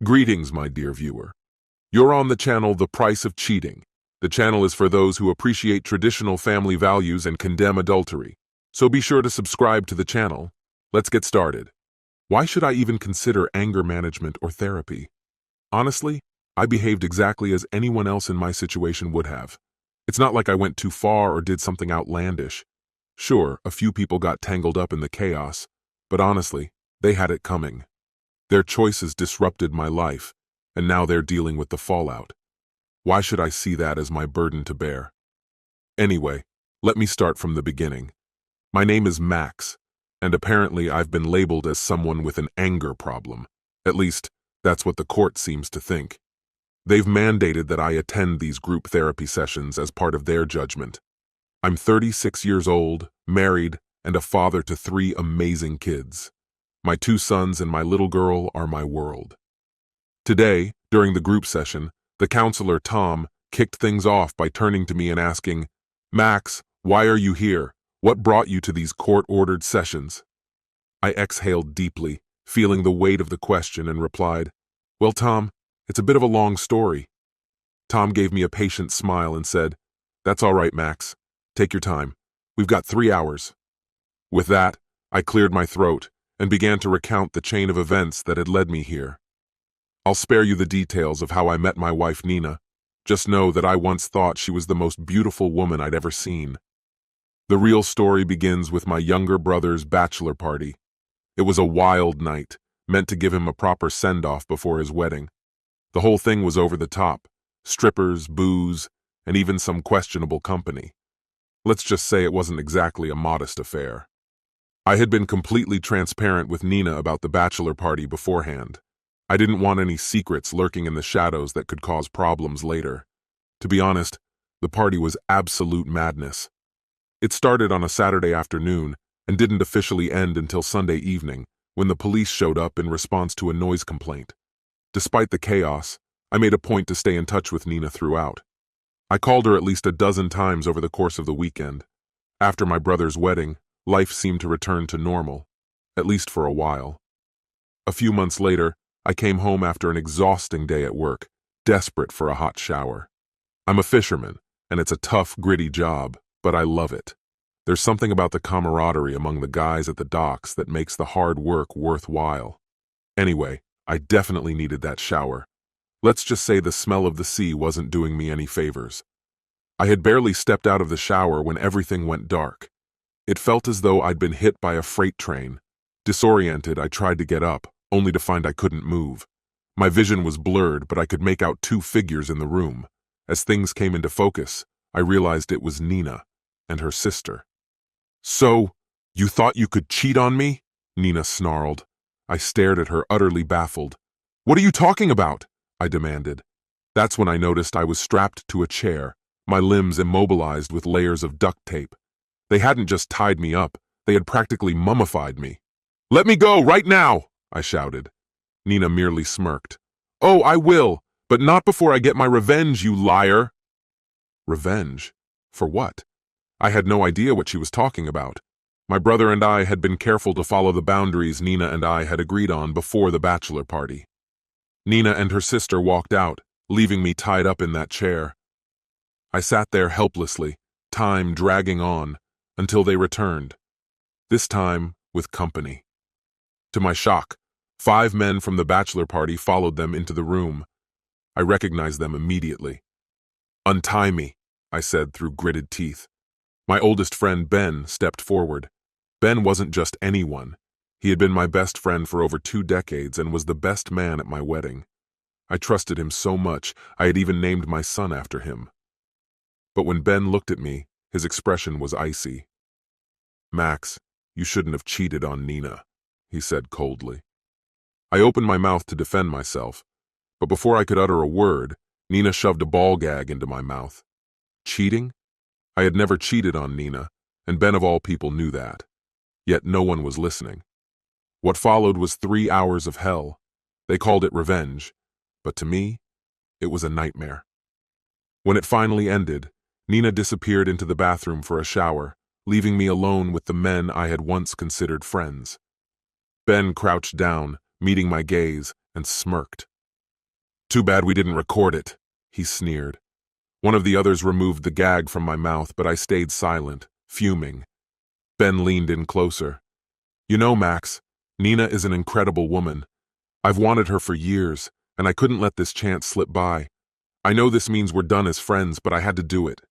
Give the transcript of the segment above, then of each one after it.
Greetings, my dear viewer. You're on the channel The Price of Cheating. The channel is for those who appreciate traditional family values and condemn adultery. So be sure to subscribe to the channel. Let's get started. Why should I even consider anger management or therapy? Honestly, I behaved exactly as anyone else in my situation would have. It's not like I went too far or did something outlandish. Sure, a few people got tangled up in the chaos, but honestly, they had it coming. Their choices disrupted my life, and now they're dealing with the fallout. Why should I see that as my burden to bear? Anyway, let me start from the beginning. My name is Max, and apparently I've been labeled as someone with an anger problem. At least, that's what the court seems to think. They've mandated that I attend these group therapy sessions as part of their judgment. I'm 36 years old, married, and a father to 3 amazing kids. My 2 sons and my little girl are my world. Today, during the group session, the counselor, Tom, kicked things off by turning to me and asking, "Max, why are you here? What brought you to these court-ordered sessions?" I exhaled deeply, feeling the weight of the question, and replied, "Well, Tom, it's a bit of a long story." Tom gave me a patient smile and said, "That's all right, Max. Take your time. We've got 3 hours." With that, I cleared my throat and began to recount the chain of events that had led me here. I'll spare you the details of how I met my wife Nina. Just know that I once thought she was the most beautiful woman I'd ever seen. The real story begins with my younger brother's bachelor party. It was a wild night, meant to give him a proper send-off before his wedding. The whole thing was over the top: strippers, booze, and even some questionable company. Let's just say it wasn't exactly a modest affair. I had been completely transparent with Nina about the bachelor party beforehand. I didn't want any secrets lurking in the shadows that could cause problems later. To be honest, the party was absolute madness. It started on a Saturday afternoon and didn't officially end until Sunday evening, when the police showed up in response to a noise complaint. Despite the chaos, I made a point to stay in touch with Nina throughout. I called her at least a dozen times over the course of the weekend. After my brother's wedding, life seemed to return to normal, at least for a while. A few months later, I came home after an exhausting day at work, desperate for a hot shower. I'm a fisherman, and it's a tough, gritty job, but I love it. There's something about the camaraderie among the guys at the docks that makes the hard work worthwhile. Anyway, I definitely needed that shower. Let's just say the smell of the sea wasn't doing me any favors. I had barely stepped out of the shower when everything went dark. It felt as though I'd been hit by a freight train. Disoriented, I tried to get up, only to find I couldn't move. My vision was blurred, but I could make out 2 figures in the room. As things came into focus, I realized it was Nina and her sister. "So, you thought you could cheat on me?" Nina snarled. I stared at her, utterly baffled. "What are you talking about?" I demanded. That's when I noticed I was strapped to a chair, my limbs immobilized with layers of duct tape. They hadn't just tied me up, they had practically mummified me. "Let me go, right now!" I shouted. Nina merely smirked. "Oh, I will, but not before I get my revenge, you liar!" Revenge? For what? I had no idea what she was talking about. My brother and I had been careful to follow the boundaries Nina and I had agreed on before the bachelor party. Nina and her sister walked out, leaving me tied up in that chair. I sat there helplessly, time dragging on, until they returned. This time with company. To my shock, 5 men from the bachelor party followed them into the room. I recognized them immediately. "Untie me," I said through gritted teeth. My oldest friend, Ben, stepped forward. Ben wasn't just anyone. He had been my best friend for over 2 decades and was the best man at my wedding. I trusted him so much, I had even named my son after him. But when Ben looked at me, his expression was icy. "Max, you shouldn't have cheated on Nina," he said coldly. I opened my mouth to defend myself, but before I could utter a word, Nina shoved a ball gag into my mouth. Cheating? I had never cheated on Nina, and Ben of all people knew that. Yet no one was listening. What followed was 3 hours of hell. They called it revenge, but to me, it was a nightmare. When it finally ended, Nina disappeared into the bathroom for a shower, leaving me alone with the men I had once considered friends. Ben crouched down, meeting my gaze, and smirked. Too bad we didn't record it, he sneered. One of the others removed the gag from my mouth, but I stayed silent, fuming. Ben leaned in closer. You know, Max, Nina is an incredible woman. I've wanted her for years, and I couldn't let this chance slip by. I know this means we're done as friends, but I had to do it.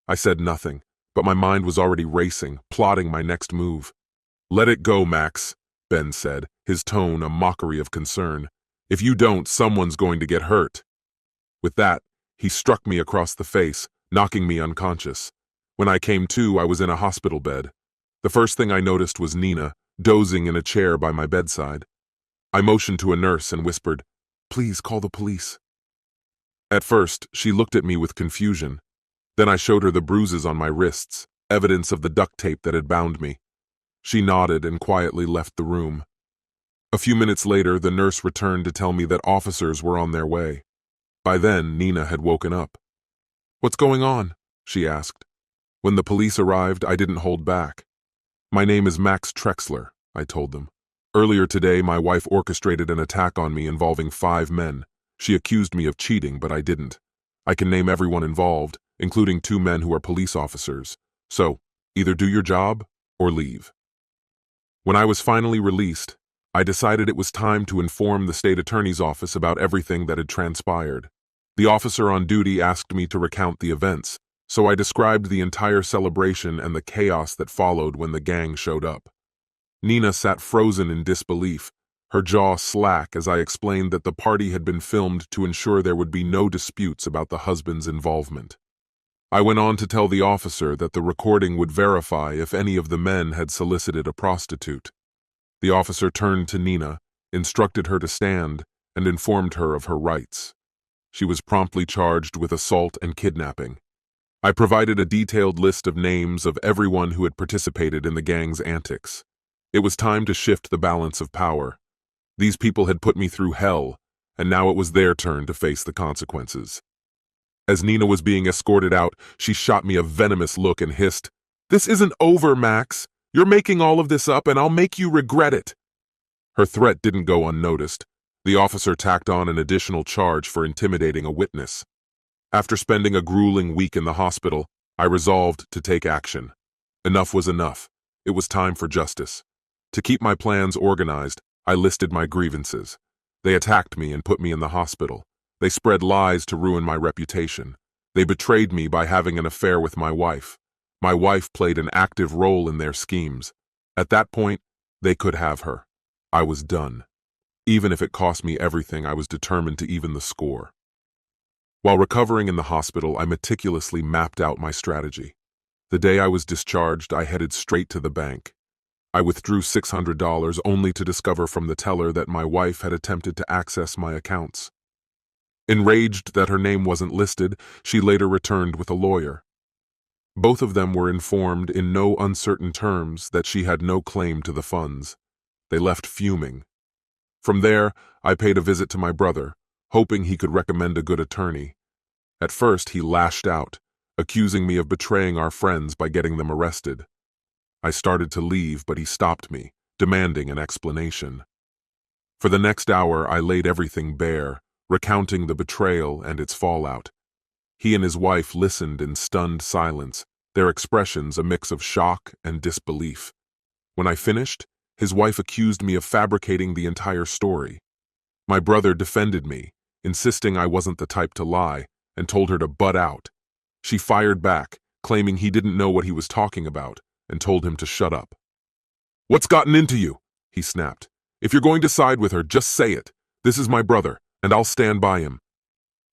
I said nothing, but my mind was already racing, plotting my next move. Let it go, Max, Ben said, his tone a mockery of concern. If you don't, someone's going to get hurt. With that, he struck me across the face, knocking me unconscious. When I came to, I was in a hospital bed. The first thing I noticed was Nina, dozing in a chair by my bedside. I motioned to a nurse and whispered, "Please call the police." At first, she looked at me with confusion. Then I showed her the bruises on my wrists, evidence of the duct tape that had bound me. She nodded and quietly left the room. A few minutes later, the nurse returned to tell me that officers were on their way. By then, Nina had woken up. "What's going on?" she asked. When the police arrived, I didn't hold back. "My name is Max Trexler," I told them. "Earlier today, my wife orchestrated an attack on me involving 5 men. She accused me of cheating, but I didn't. I can name everyone involved, including 2 men who are police officers. So, either do your job or leave." When I was finally released, I decided it was time to inform the state attorney's office about everything that had transpired. The officer on duty asked me to recount the events, so I described the entire celebration and the chaos that followed when the gang showed up. Nina sat frozen in disbelief, her jaw slack as I explained that the party had been filmed to ensure there would be no disputes about the husband's involvement. I went on to tell the officer that the recording would verify if any of the men had solicited a prostitute. The officer turned to Nina, instructed her to stand, and informed her of her rights. She was promptly charged with assault and kidnapping. I provided a detailed list of names of everyone who had participated in the gang's antics. It was time to shift the balance of power. These people had put me through hell, and now it was their turn to face the consequences. As Nina was being escorted out, she shot me a venomous look and hissed, "This isn't over, Max. You're making all of this up, and I'll make you regret it." Her threat didn't go unnoticed. The officer tacked on an additional charge for intimidating a witness. After spending a grueling week in the hospital, I resolved to take action. Enough was enough. It was time for justice. To keep my plans organized, I listed my grievances. They attacked me and put me in the hospital. They spread lies to ruin my reputation. They betrayed me by having an affair with my wife. My wife played an active role in their schemes. At that point, they could have her. I was done. Even if it cost me everything, I was determined to even the score. While recovering in the hospital, I meticulously mapped out my strategy. The day I was discharged, I headed straight to the bank. I withdrew $600 only to discover from the teller that my wife had attempted to access my accounts. Enraged that her name wasn't listed, she later returned with a lawyer. Both of them were informed in no uncertain terms that she had no claim to the funds. They left fuming. From there, I paid a visit to my brother, hoping he could recommend a good attorney. At first, he lashed out, accusing me of betraying our friends by getting them arrested. I started to leave, but he stopped me, demanding an explanation. For the next hour, I laid everything bare, recounting the betrayal and its fallout. He and his wife listened in stunned silence, their expressions a mix of shock and disbelief. When I finished, his wife accused me of fabricating the entire story. My brother defended me, insisting I wasn't the type to lie, and told her to butt out. She fired back, claiming he didn't know what he was talking about, and told him to shut up. "What's gotten into you?" he snapped. "If you're going to side with her, just say it. This is my brother, and I'll stand by him."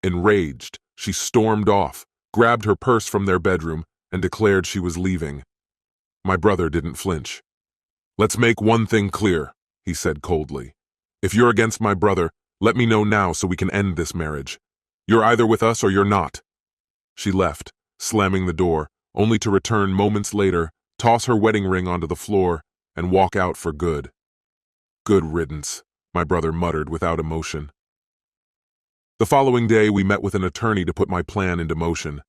Enraged, she stormed off, grabbed her purse from their bedroom, and declared she was leaving. My brother didn't flinch. "Let's make one thing clear," he said coldly. "If you're against my brother, let me know now so we can end this marriage. You're either with us or you're not." She left, slamming the door, only to return moments later, toss her wedding ring onto the floor, and walk out for good. "Good riddance," my brother muttered without emotion. The following day, we met with an attorney to put my plan into motion.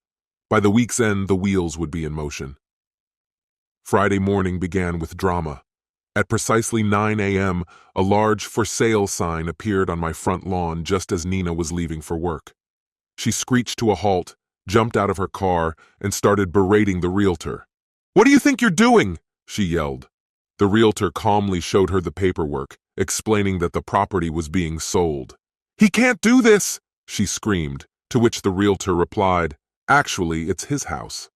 By the week's end, the wheels would be in motion. Friday morning began with drama. At precisely 9 a.m., a large "for sale" sign appeared on my front lawn just as Nina was leaving for work. She screeched to a halt, jumped out of her car, and started berating the realtor. "What do you think you're doing?" she yelled. The realtor calmly showed her the paperwork, explaining that the property was being sold. "He can't do this!" she screamed, to which the realtor replied, "Actually, it's his house."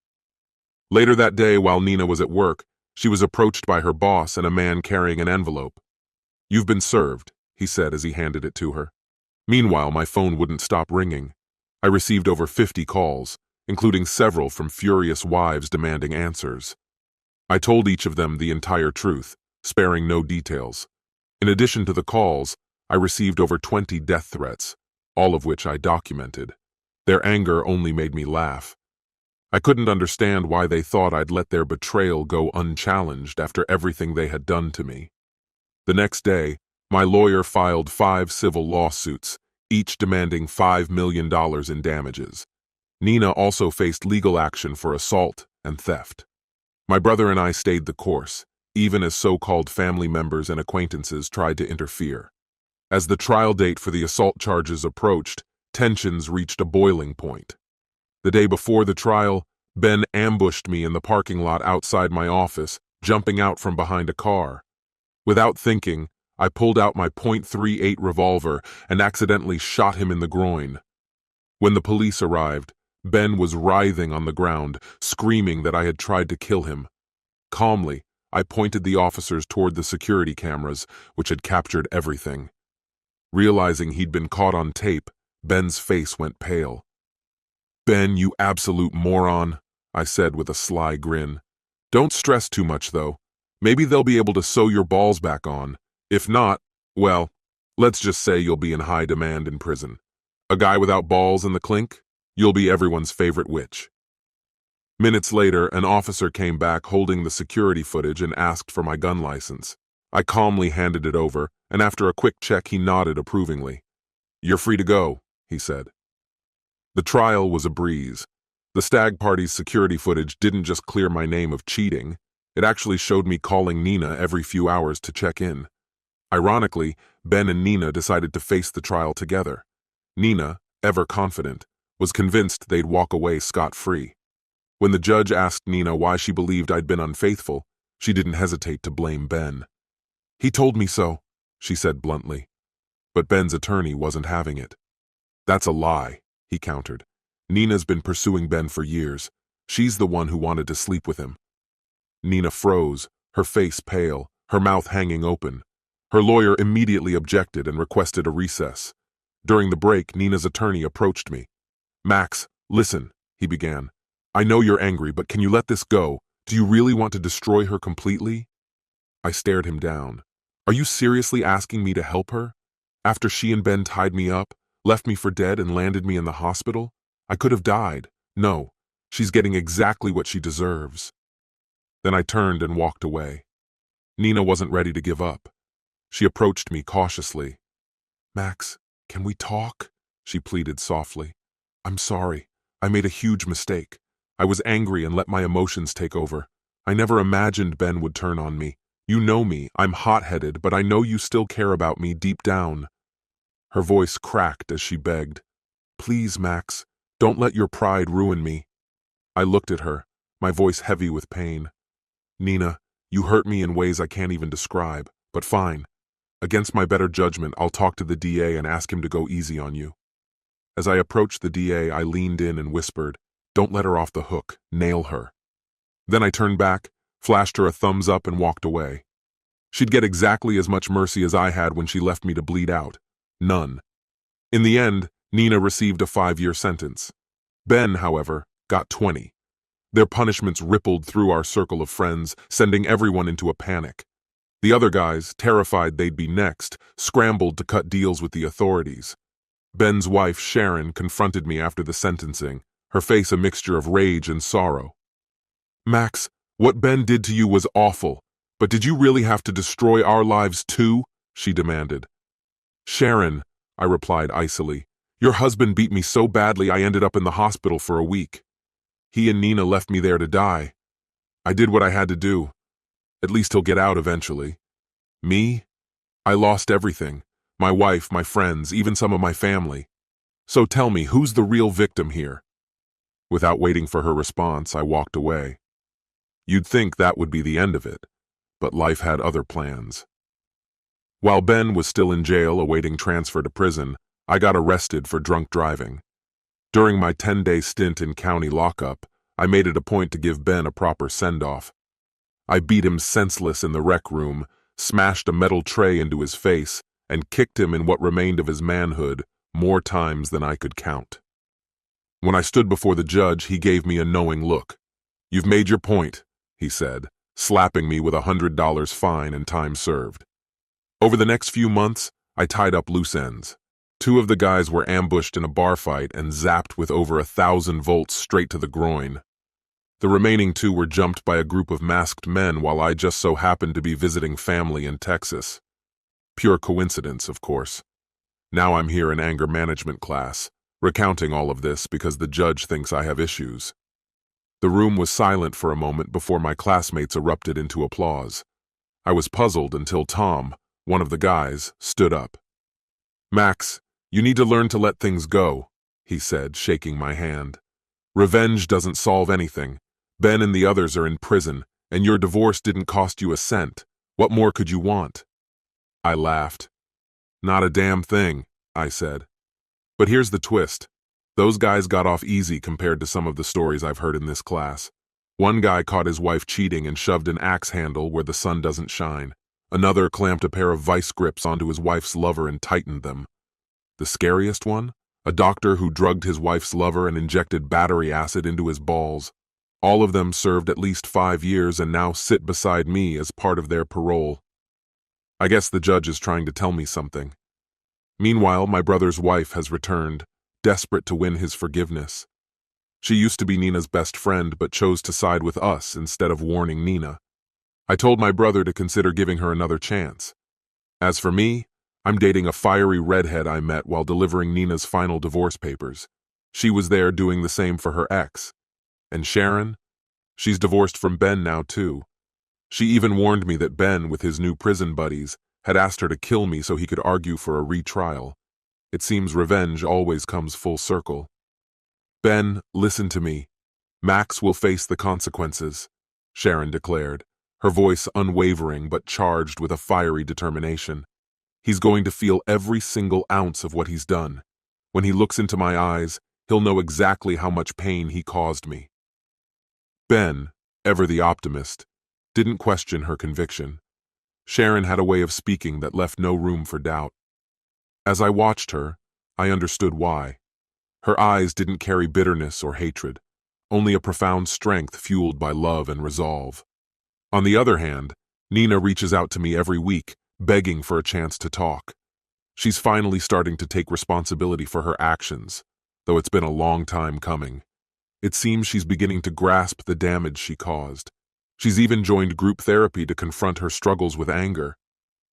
Later that day, while Nina was at work, she was approached by her boss and a man carrying an envelope. "You've been served," he said as he handed it to her. Meanwhile, my phone wouldn't stop ringing. I received over 50 calls, including several from furious wives demanding answers. I told each of them the entire truth, sparing no details. In addition to the calls, I received over 20 death threats, all of which I documented. Their anger only made me laugh. I couldn't understand why they thought I'd let their betrayal go unchallenged after everything they had done to me. The next day, my lawyer filed 5 civil lawsuits, each demanding $5 million in damages. Nina also faced legal action for assault and theft. My brother and I stayed the course, even as so-called family members and acquaintances tried to interfere. As the trial date for the assault charges approached, tensions reached a boiling point. The day before the trial, Ben ambushed me in the parking lot outside my office, jumping out from behind a car. Without thinking, I pulled out my .38 revolver and accidentally shot him in the groin. When the police arrived, Ben was writhing on the ground, screaming that I had tried to kill him. Calmly, I pointed the officers toward the security cameras, which had captured everything. Realizing he'd been caught on tape, Ben's face went pale. "Ben, you absolute moron," I said with a sly grin. "Don't stress too much, though. Maybe they'll be able to sew your balls back on. If not, well, let's just say you'll be in high demand in prison. A guy without balls in the clink? You'll be everyone's favorite witch." Minutes later, an officer came back holding the security footage and asked for my gun license. I calmly handed it over, and after a quick check, he nodded approvingly. "You're free to go," he said. The trial was a breeze. The stag party's security footage didn't just clear my name of cheating, it actually showed me calling Nina every few hours to check in. Ironically, Ben and Nina decided to face the trial together. Nina, ever confident, was convinced they'd walk away scot-free. When the judge asked Nina why she believed I'd been unfaithful, she didn't hesitate to blame Ben. "He told me so," she said bluntly. But Ben's attorney wasn't having it. "That's a lie," he countered. "Nina's been pursuing Ben for years. She's the one who wanted to sleep with him." Nina froze, her face pale, her mouth hanging open. Her lawyer immediately objected and requested a recess. During the break, Nina's attorney approached me. "Max, listen," he began. "I know you're angry, but can you let this go? Do you really want to destroy her completely?" I stared him down. "Are you seriously asking me to help her? After she and Ben tied me up, left me for dead, and landed me in the hospital? I could have died. No, she's getting exactly what she deserves." Then I turned and walked away. Nina wasn't ready to give up. She approached me cautiously. "Max, can we talk?" she pleaded softly. "I'm sorry. I made a huge mistake. I was angry and let my emotions take over. I never imagined Ben would turn on me. You know me, I'm hot-headed, but I know you still care about me deep down." Her voice cracked as she begged. "Please, Max, don't let your pride ruin me." I looked at her, my voice heavy with pain. "Nina, you hurt me in ways I can't even describe, but fine. Against my better judgment, I'll talk to the DA and ask him to go easy on you." As I approached the DA, I leaned in and whispered, "Don't let her off the hook. Nail her." Then I turned back, flashed her a thumbs up, and walked away. She'd get exactly as much mercy as I had when she left me to bleed out. None. In the end, Nina received a 5-year sentence. Ben, however, got 20. Their punishments rippled through our circle of friends, sending everyone into a panic. The other guys, terrified they'd be next, scrambled to cut deals with the authorities. Ben's wife, Sharon, confronted me after the sentencing, her face a mixture of rage and sorrow. "Max, what Ben did to you was awful, but did you really have to destroy our lives too?" she demanded. "Sharon," I replied icily, "your husband beat me so badly I ended up in the hospital for a week. He and Nina left me there to die. I did what I had to do. At least he'll get out eventually. Me? I lost everything. My wife, my friends, even some of my family. So tell me, who's the real victim here? Without waiting for her response, I walked away. You'd think that would be the end of it, but life had other plans. While Ben was still in jail awaiting transfer to prison, I got arrested for drunk driving. During my 10-day stint in county lockup, I made it a point to give Ben a proper send-off. I beat him senseless in the rec room, smashed a metal tray into his face, and kicked him in what remained of his manhood more times than I could count. When I stood before the judge, he gave me a knowing look. "You've made your point," he said, slapping me with $100 fine and time served. Over the next few months, I tied up loose ends. 2 of the guys were ambushed in a bar fight and zapped with over 1,000 volts straight to the groin. The remaining 2 were jumped by a group of masked men while I just so happened to be visiting family in Texas. Pure coincidence, of course. Now I'm here in anger management class, recounting all of this because the judge thinks I have issues. The room was silent for a moment before my classmates erupted into applause. I was puzzled until Tom, one of the guys, stood up. "Max, you need to learn to let things go," he said, shaking my hand. "Revenge doesn't solve anything. Ben and the others are in prison, and your divorce didn't cost you a cent. What more could you want?" I laughed. "Not a damn thing," I said. "But here's the twist. Those guys got off easy compared to some of the stories I've heard in this class. One guy caught his wife cheating and shoved an axe handle where the sun doesn't shine. Another clamped a pair of vice grips onto his wife's lover and tightened them. The scariest one? A doctor who drugged his wife's lover and injected battery acid into his balls. All of them served at least 5 years and now sit beside me as part of their parole. I guess the judge is trying to tell me something. Meanwhile, my brother's wife has returned, desperate to win his forgiveness. She used to be Nina's best friend but chose to side with us instead of warning Nina. I told my brother to consider giving her another chance. As for me, I'm dating a fiery redhead I met while delivering Nina's final divorce papers. She was there doing the same for her ex. And Sharon? She's divorced from Ben now too. She even warned me that Ben, with his new prison buddies, had asked her to kill me so he could argue for a retrial. It seems revenge always comes full circle. "Ben, listen to me. Max will face the consequences," Sharon declared, her voice unwavering but charged with a fiery determination. "He's going to feel every single ounce of what he's done. When he looks into my eyes, he'll know exactly how much pain he caused me." Ben, ever the optimist, didn't question her conviction. Sharon had a way of speaking that left no room for doubt. As I watched her, I understood why. Her eyes didn't carry bitterness or hatred, only a profound strength fueled by love and resolve. On the other hand, Nina reaches out to me every week, begging for a chance to talk. She's finally starting to take responsibility for her actions, though it's been a long time coming. It seems she's beginning to grasp the damage she caused. She's even joined group therapy to confront her struggles with anger.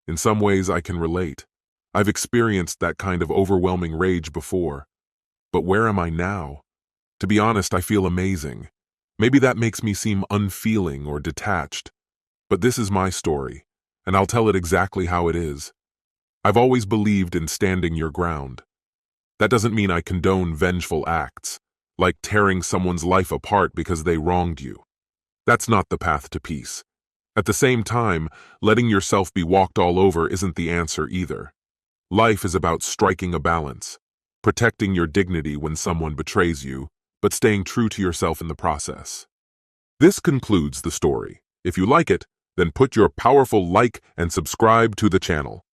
In some ways, I can relate. I've experienced that kind of overwhelming rage before. But where am I now? To be honest, I feel amazing. Maybe that makes me seem unfeeling or detached. But this is my story, and I'll tell it exactly how it is. I've always believed in standing your ground. That doesn't mean I condone vengeful acts, like tearing someone's life apart because they wronged you. That's not the path to peace. At the same time, letting yourself be walked all over isn't the answer either. Life is about striking a balance, protecting your dignity when someone betrays you, but staying true to yourself in the process. This concludes the story. If you like it, then put your powerful like and subscribe to the channel.